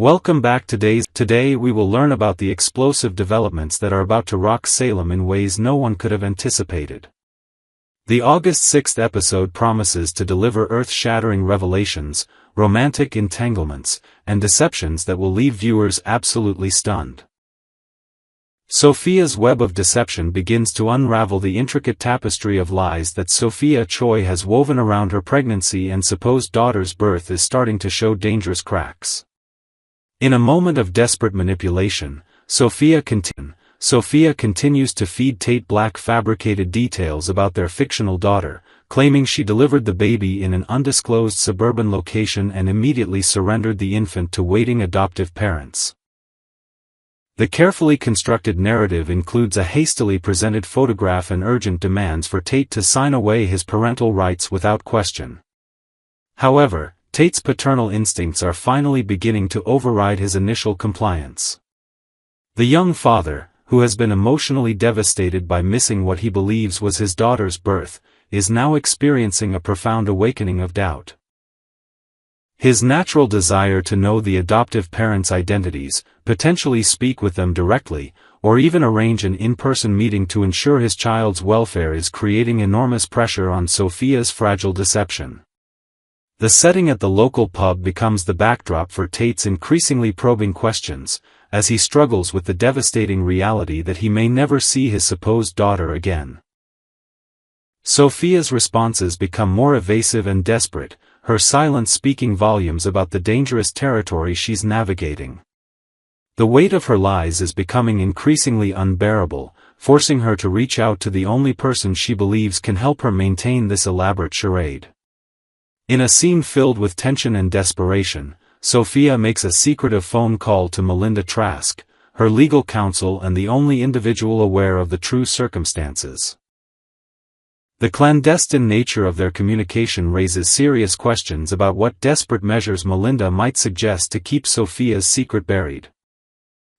Welcome back to Today we will learn about the explosive developments that are about to rock Salem in ways no one could have anticipated. The August 6th episode promises to deliver earth-shattering revelations, romantic entanglements, and deceptions that will leave viewers absolutely stunned. Sophia's web of deception begins to unravel the intricate tapestry of lies that Sophia Choi has woven around her pregnancy and supposed daughter's birth is starting to show dangerous cracks. In a moment of desperate manipulation, Sophia continues to feed Tate Black fabricated details about their fictional daughter, claiming she delivered the baby in an undisclosed suburban location and immediately surrendered the infant to waiting adoptive parents. The carefully constructed narrative includes a hastily presented photograph and urgent demands for Tate to sign away his parental rights without question. However, Tate's paternal instincts are finally beginning to override his initial compliance. The young father, who has been emotionally devastated by missing what he believes was his daughter's birth, is now experiencing a profound awakening of doubt. His natural desire to know the adoptive parents' identities, potentially speak with them directly, or even arrange an in-person meeting to ensure his child's welfare is creating enormous pressure on Sophia's fragile deception. The setting at the local pub becomes the backdrop for Tate's increasingly probing questions, as he struggles with the devastating reality that he may never see his supposed daughter again. Sophia's responses become more evasive and desperate, her silence speaking volumes about the dangerous territory she's navigating. The weight of her lies is becoming increasingly unbearable, forcing her to reach out to the only person she believes can help her maintain this elaborate charade. In a scene filled with tension and desperation, Sophia makes a secretive phone call to Melinda Trask, her legal counsel and the only individual aware of the true circumstances. The clandestine nature of their communication raises serious questions about what desperate measures Melinda might suggest to keep Sophia's secret buried.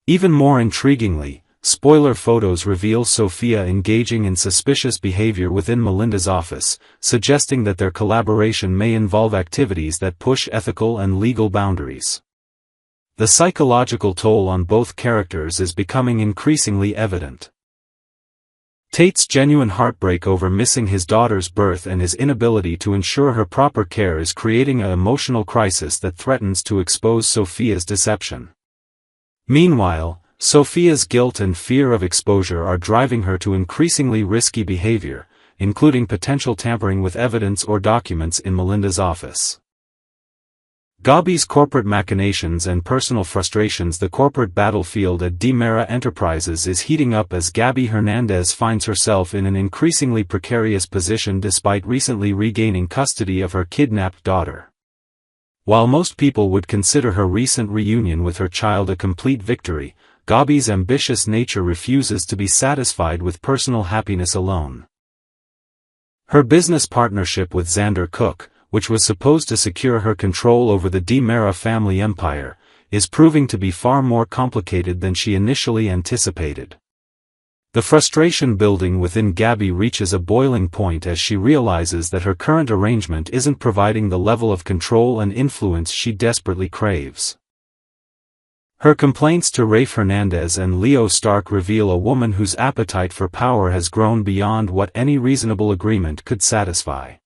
Even more intriguingly, spoiler photos reveal Sophia engaging in suspicious behavior within Melinda's office, suggesting that their collaboration may involve activities that push ethical and legal boundaries. The psychological toll on both characters is becoming increasingly evident. Tate's genuine heartbreak over missing his daughter's birth and his inability to ensure her proper care is creating an emotional crisis that threatens to expose Sophia's deception. Meanwhile, Sophia's guilt and fear of exposure are driving her to increasingly risky behavior, including potential tampering with evidence or documents in Melinda's office. Gabi's corporate machinations and personal frustrations. The corporate battlefield at DiMera Enterprises is heating up as Gabi Hernandez finds herself in an increasingly precarious position despite recently regaining custody of her kidnapped daughter. While most people would consider her recent reunion with her child a complete victory, Gabi's ambitious nature refuses to be satisfied with personal happiness alone. Her business partnership with Xander Cook, which was supposed to secure her control over the DiMera family empire, is proving to be far more complicated than she initially anticipated. The frustration building within Gabi reaches a boiling point as she realizes that her current arrangement isn't providing the level of control and influence she desperately craves. Her complaints to Rafe Hernandez and Leo Stark reveal a woman whose appetite for power has grown beyond what any reasonable agreement could satisfy.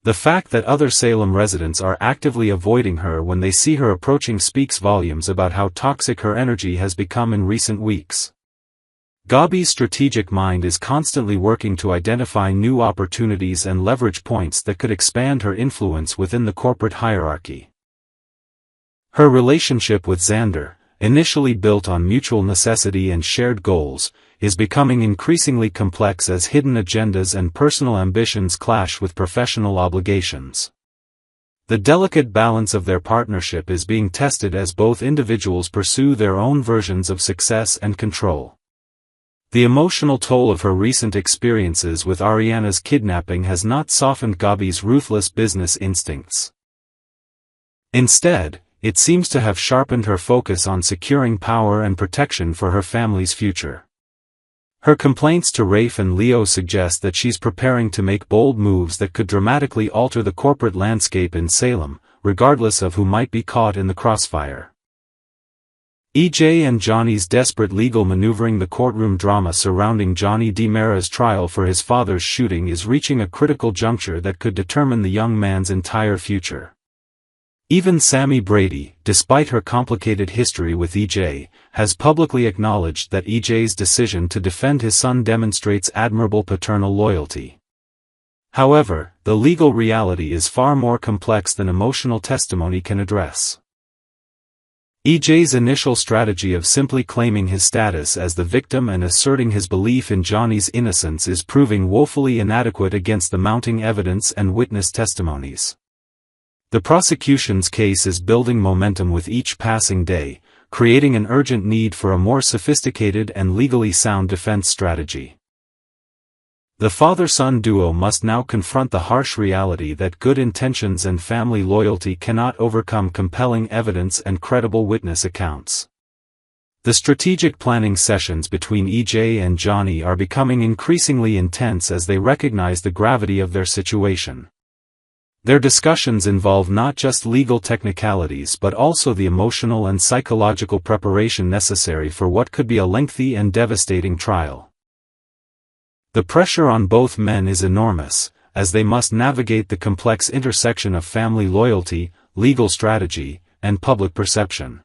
The fact that other Salem residents are actively avoiding her when they see her approaching speaks volumes about how toxic her energy has become in recent weeks. Gabi's strategic mind is constantly working to identify new opportunities and leverage points that could expand her influence within the corporate hierarchy. Her relationship with Xander, initially built on mutual necessity and shared goals, is becoming increasingly complex as hidden agendas and personal ambitions clash with professional obligations. The delicate balance of their partnership is being tested as both individuals pursue their own versions of success and control. The emotional toll of her recent experiences with Ariana's kidnapping has not softened Gabi's ruthless business instincts. Instead, it seems to have sharpened her focus on securing power and protection for her family's future. Her complaints to Rafe and Leo suggest that she's preparing to make bold moves that could dramatically alter the corporate landscape in Salem, regardless of who might be caught in the crossfire. EJ and Johnny's desperate legal maneuvering. The courtroom drama surrounding Johnny DiMera's trial for his father's shooting is reaching a critical juncture that could determine the young man's entire future. Even Sammy Brady, despite her complicated history with EJ, has publicly acknowledged that EJ's decision to defend his son demonstrates admirable paternal loyalty. However, the legal reality is far more complex than emotional testimony can address. EJ's initial strategy of simply claiming his status as the victim and asserting his belief in Johnny's innocence is proving woefully inadequate against the mounting evidence and witness testimonies. The prosecution's case is building momentum with each passing day, creating an urgent need for a more sophisticated and legally sound defense strategy. The father-son duo must now confront the harsh reality that good intentions and family loyalty cannot overcome compelling evidence and credible witness accounts. The strategic planning sessions between EJ and Johnny are becoming increasingly intense as they recognize the gravity of their situation. Their discussions involve not just legal technicalities but also the emotional and psychological preparation necessary for what could be a lengthy and devastating trial. The pressure on both men is enormous, as they must navigate the complex intersection of family loyalty, legal strategy, and public perception.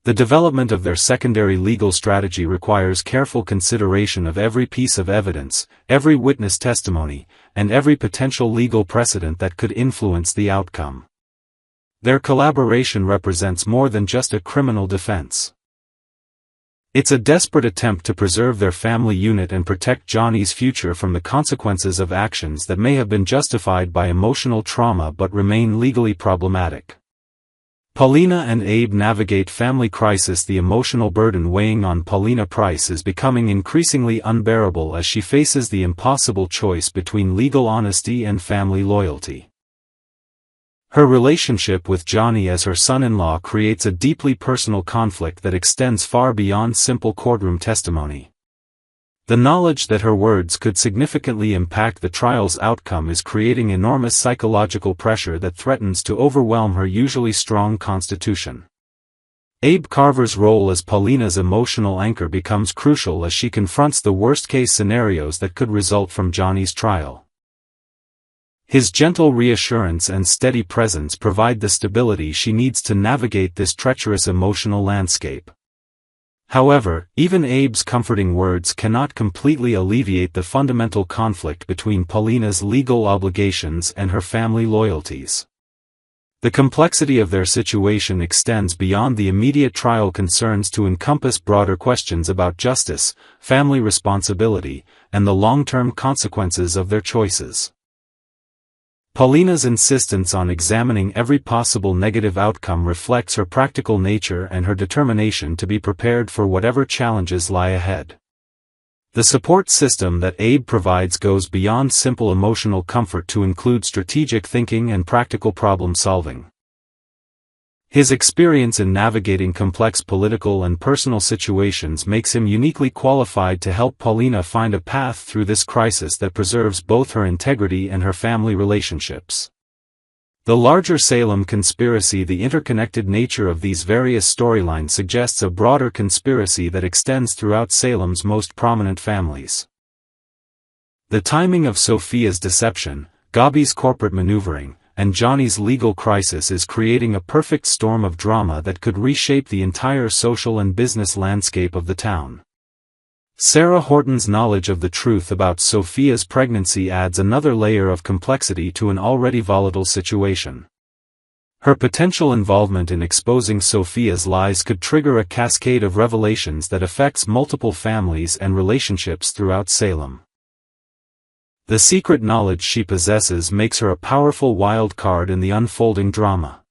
The development of their secondary legal strategy requires careful consideration of every piece of evidence, every witness testimony, and every potential legal precedent that could influence the outcome. Their collaboration represents more than just a criminal defense. It's a desperate attempt to preserve their family unit and protect Johnny's future from the consequences of actions that may have been justified by emotional trauma but remain legally problematic. Paulina and Abe navigate family crisis. The emotional burden weighing on Paulina Price is becoming increasingly unbearable as she faces the impossible choice between legal honesty and family loyalty. Her relationship with Johnny as her son-in-law creates a deeply personal conflict that extends far beyond simple courtroom testimony. The knowledge that her words could significantly impact the trial's outcome is creating enormous psychological pressure that threatens to overwhelm her usually strong constitution. Abe Carver's role as Paulina's emotional anchor becomes crucial as she confronts the worst-case scenarios that could result from Johnny's trial. His gentle reassurance and steady presence provide the stability she needs to navigate this treacherous emotional landscape. However, even Abe's comforting words cannot completely alleviate the fundamental conflict between Paulina's legal obligations and her family loyalties. The complexity of their situation extends beyond the immediate trial concerns to encompass broader questions about justice, family responsibility, and the long-term consequences of their choices. Paulina's insistence on examining every possible negative outcome reflects her practical nature and her determination to be prepared for whatever challenges lie ahead. The support system that Abe provides goes beyond simple emotional comfort to include strategic thinking and practical problem solving. His experience in navigating complex political and personal situations makes him uniquely qualified to help Paulina find a path through this crisis that preserves both her integrity and her family relationships. The larger Salem conspiracy. The interconnected nature of these various storylines suggests a broader conspiracy that extends throughout Salem's most prominent families. The timing of Sophia's deception, Gabi's corporate maneuvering, and Johnny's legal crisis is creating a perfect storm of drama that could reshape the entire social and business landscape of the town. Sarah Horton's knowledge of the truth about Sophia's pregnancy adds another layer of complexity to an already volatile situation. Her potential involvement in exposing Sophia's lies could trigger a cascade of revelations that affects multiple families and relationships throughout Salem. The secret knowledge she possesses makes her a powerful wild card in the unfolding drama.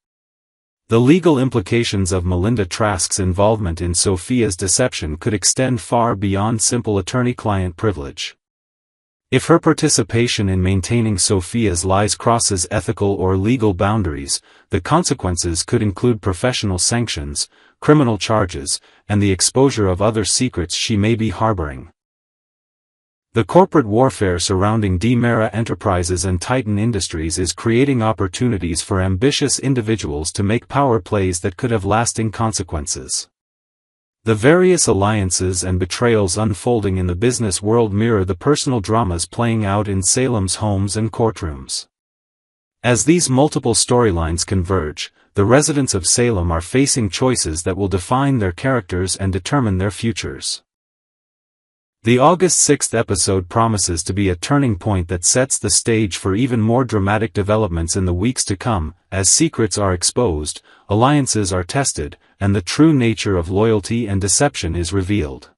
The legal implications of Melinda Trask's involvement in Sophia's deception could extend far beyond simple attorney-client privilege. If her participation in maintaining Sophia's lies crosses ethical or legal boundaries, the consequences could include professional sanctions, criminal charges, and the exposure of other secrets she may be harboring. The corporate warfare surrounding DiMera Enterprises and Titan Industries is creating opportunities for ambitious individuals to make power plays that could have lasting consequences. The various alliances and betrayals unfolding in the business world mirror the personal dramas playing out in Salem's homes and courtrooms. As these multiple storylines converge, the residents of Salem are facing choices that will define their characters and determine their futures. The August 6th episode promises to be a turning point that sets the stage for even more dramatic developments in the weeks to come, as secrets are exposed, alliances are tested, and the true nature of loyalty and deception is revealed.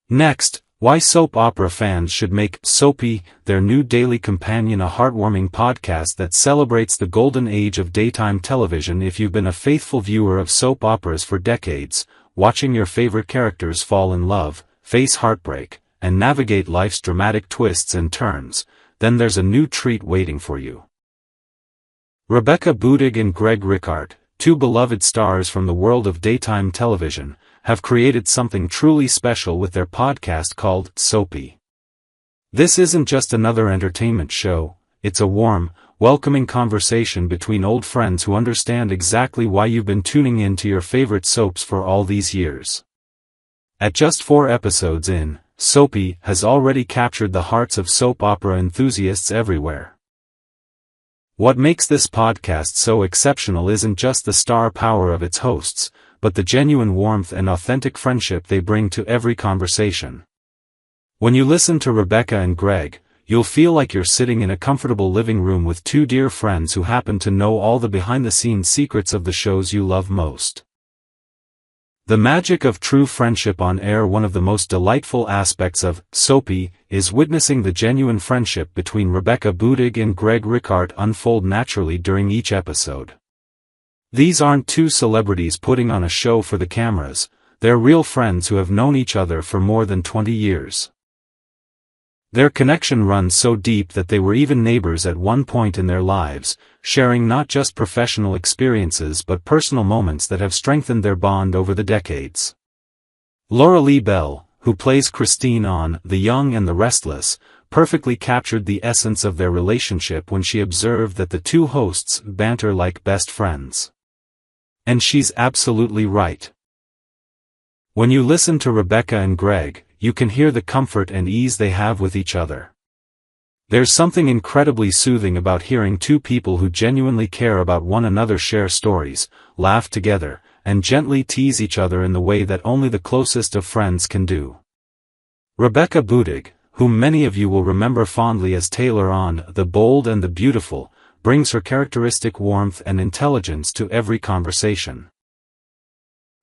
Next, why soap opera fans should make Soapie their new daily companion, a heartwarming podcast that celebrates the golden age of daytime television. If you've been a faithful viewer of soap operas for decades, watching your favorite characters fall in love, face heartbreak, and navigate life's dramatic twists and turns, then there's a new treat waiting for you. Rebecca Budig and Greg Ricart, two beloved stars from the world of daytime television, have created something truly special with their podcast called Soapie. This isn't just another entertainment show, it's a warm, welcoming conversation between old friends who understand exactly why you've been tuning in to your favorite soaps for all these years. At just 4 episodes in, Soapie has already captured the hearts of soap opera enthusiasts everywhere. What makes this podcast so exceptional isn't just the star power of its hosts, but the genuine warmth and authentic friendship they bring to every conversation. When you listen to Rebecca and Greg, you'll feel like you're sitting in a comfortable living room with two dear friends who happen to know all the behind-the-scenes secrets of the shows you love most. The magic of true friendship on air. One of the most delightful aspects of Soapie is witnessing the genuine friendship between Rebecca Budig and Greg Ricart unfold naturally during each episode. These aren't two celebrities putting on a show for the cameras, they're real friends who have known each other for more than 20 years. Their connection runs so deep that they were even neighbors at one point in their lives, sharing not just professional experiences but personal moments that have strengthened their bond over the decades. Laura Lee Bell, who plays Christine on The Young and the Restless, perfectly captured the essence of their relationship when she observed that the two hosts banter like best friends. And she's absolutely right. When you listen to Rebecca and Greg, you can hear the comfort and ease they have with each other. There's something incredibly soothing about hearing two people who genuinely care about one another share stories, laugh together, and gently tease each other in the way that only the closest of friends can do. Rebecca Budig, whom many of you will remember fondly as Taylor on The Bold and the Beautiful, brings her characteristic warmth and intelligence to every conversation.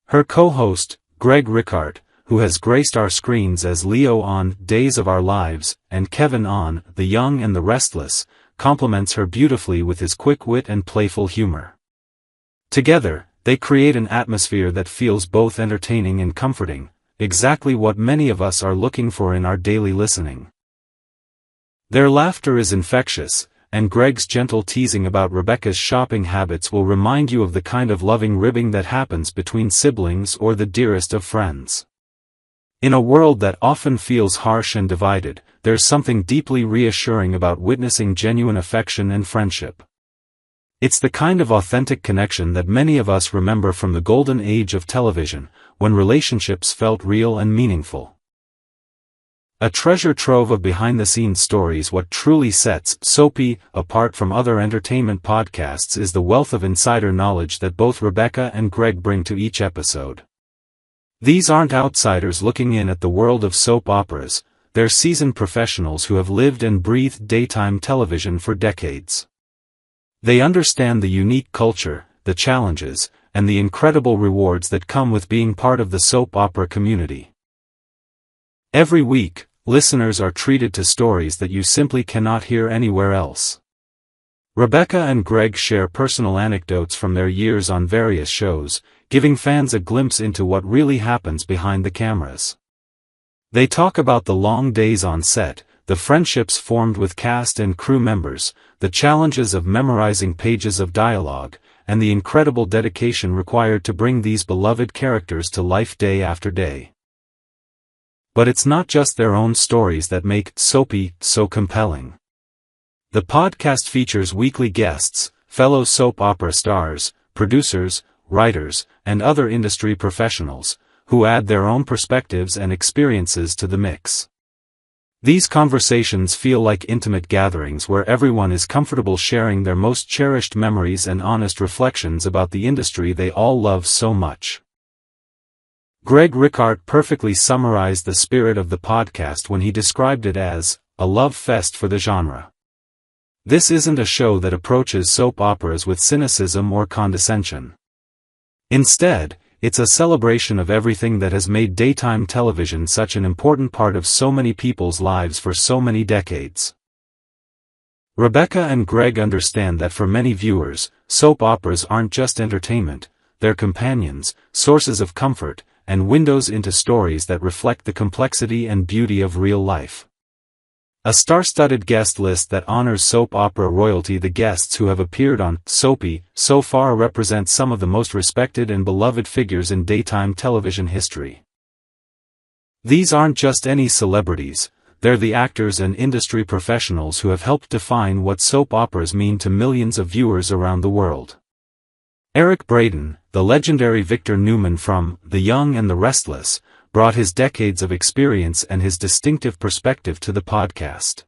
Her co-host, Greg Ricart, who has graced our screens as Leo on Days of Our Lives, and Kevin on The Young and the Restless, complements her beautifully with his quick wit and playful humor. Together, they create an atmosphere that feels both entertaining and comforting, exactly what many of us are looking for in our daily listening. Their laughter is infectious, and Greg's gentle teasing about Rebecca's shopping habits will remind you of the kind of loving ribbing that happens between siblings or the dearest of friends. In a world that often feels harsh and divided, there's something deeply reassuring about witnessing genuine affection and friendship. It's the kind of authentic connection that many of us remember from the golden age of television, when relationships felt real and meaningful. A treasure trove of behind-the-scenes stories. What truly sets Soapie apart from other entertainment podcasts is the wealth of insider knowledge that both Rebecca and Greg bring to each episode. These aren't outsiders looking in at the world of soap operas, they're seasoned professionals who have lived and breathed daytime television for decades. They understand the unique culture, the challenges, and the incredible rewards that come with being part of the soap opera community. Every week, listeners are treated to stories that you simply cannot hear anywhere else. Rebecca and Greg share personal anecdotes from their years on various shows, giving fans a glimpse into what really happens behind the cameras. They talk about the long days on set, the friendships formed with cast and crew members, the challenges of memorizing pages of dialogue, and the incredible dedication required to bring these beloved characters to life day after day. But it's not just their own stories that make Soapie so compelling. The podcast features weekly guests, fellow soap opera stars, producers, writers, and other industry professionals, who add their own perspectives and experiences to the mix. These conversations feel like intimate gatherings where everyone is comfortable sharing their most cherished memories and honest reflections about the industry they all love so much. Greg Ricart perfectly summarized the spirit of the podcast when he described it as a love fest for the genre. This isn't a show that approaches soap operas with cynicism or condescension. Instead, it's a celebration of everything that has made daytime television such an important part of so many people's lives for so many decades. Rebecca and Greg understand that for many viewers, soap operas aren't just entertainment, they're companions, sources of comfort, and windows into stories that reflect the complexity and beauty of real life. A star-studded guest list that honors soap opera royalty. The guests who have appeared on Soapie so far represent some of the most respected and beloved figures in daytime television history. These aren't just any celebrities, they're the actors and industry professionals who have helped define what soap operas mean to millions of viewers around the world. Eric Braeden, the legendary Victor Newman from The Young and the Restless, brought his decades of experience and his distinctive perspective to the podcast.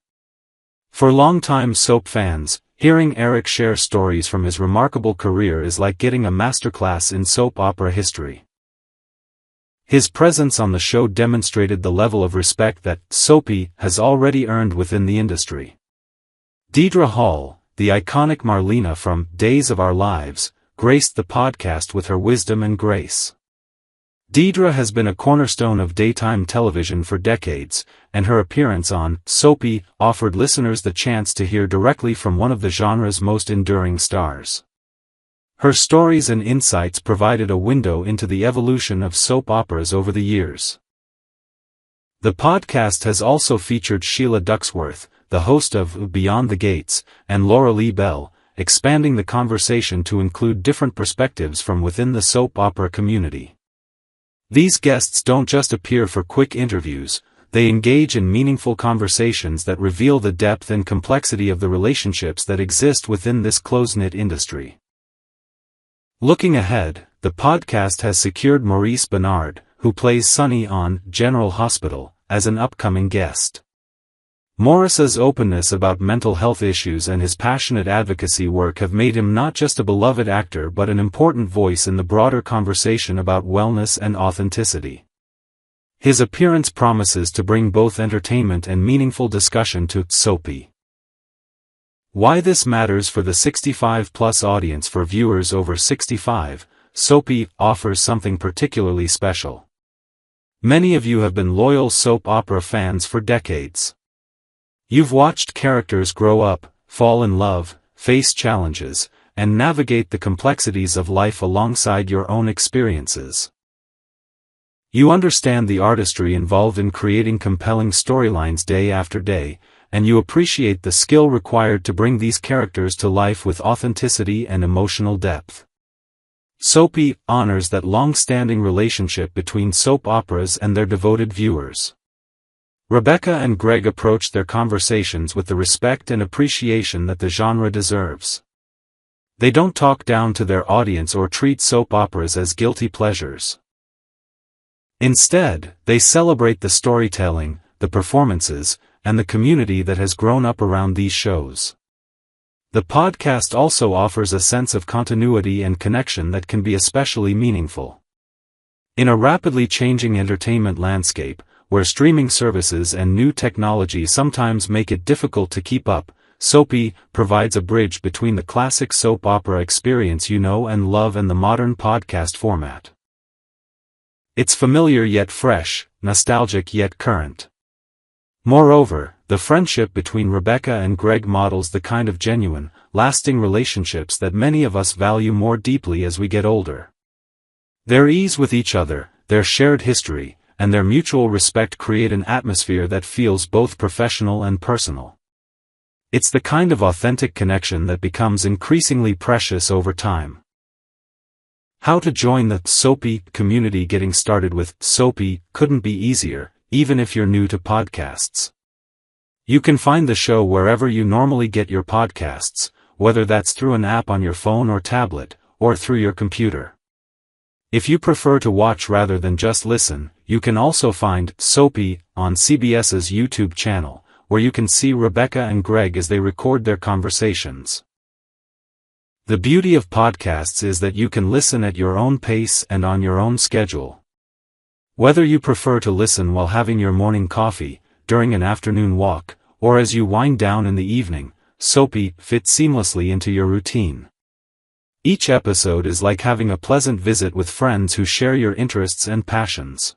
For longtime soap fans, hearing Eric share stories from his remarkable career is like getting a masterclass in soap opera history. His presence on the show demonstrated the level of respect that Soapie has already earned within the industry. Deidre Hall, the iconic Marlena from Days of Our Lives, graced the podcast with her wisdom and grace. Deidre has been a cornerstone of daytime television for decades, and her appearance on Soapie offered listeners the chance to hear directly from one of the genre's most enduring stars. Her stories and insights provided a window into the evolution of soap operas over the years. The podcast has also featured Sheila Duxworth, the host of Beyond the Gates, and Laura Lee Bell, expanding the conversation to include different perspectives from within the soap opera community. These guests don't just appear for quick interviews, they engage in meaningful conversations that reveal the depth and complexity of the relationships that exist within this close-knit industry. Looking ahead, the podcast has secured Maurice Bernard, who plays Sonny on General Hospital, as an upcoming guest. Maurice's openness about mental health issues and his passionate advocacy work have made him not just a beloved actor but an important voice in the broader conversation about wellness and authenticity. His appearance promises to bring both entertainment and meaningful discussion to Soapie. Why this matters for the 65-plus audience. For viewers over 65, Soapie offers something particularly special. Many of you have been loyal soap opera fans for decades. You've watched characters grow up, fall in love, face challenges, and navigate the complexities of life alongside your own experiences. You understand the artistry involved in creating compelling storylines day after day, and you appreciate the skill required to bring these characters to life with authenticity and emotional depth. Soapie honors that long-standing relationship between soap operas and their devoted viewers. Rebecca and Greg approached their conversations with the respect and appreciation that the genre deserves. They don't talk down to their audience or treat soap operas as guilty pleasures. Instead, they celebrate the storytelling, the performances, and the community that has grown up around these shows. The podcast also offers a sense of continuity and connection that can be especially meaningful. In a rapidly changing entertainment landscape, where streaming services and new technology sometimes make it difficult to keep up, Soapie provides a bridge between the classic soap opera experience you know and love and the modern podcast format. It's familiar yet fresh, nostalgic yet current. Moreover, the friendship between Rebecca and Greg models the kind of genuine, lasting relationships that many of us value more deeply as we get older. Their ease with each other, their shared history, and their mutual respect create an atmosphere that feels both professional and personal. It's the kind of authentic connection that becomes increasingly precious over time. How to join the Soapie community? Getting started with Soapie couldn't be easier, even if you're new to podcasts. You can find the show wherever you normally get your podcasts, whether that's through an app on your phone or tablet, or through your computer. If you prefer to watch rather than just listen, you can also find Soapie on CBS's YouTube channel, where you can see Rebecca and Greg as they record their conversations. The beauty of podcasts is that you can listen at your own pace and on your own schedule. Whether you prefer to listen while having your morning coffee, during an afternoon walk, or as you wind down in the evening, Soapie fits seamlessly into your routine. Each episode is like having a pleasant visit with friends who share your interests and passions.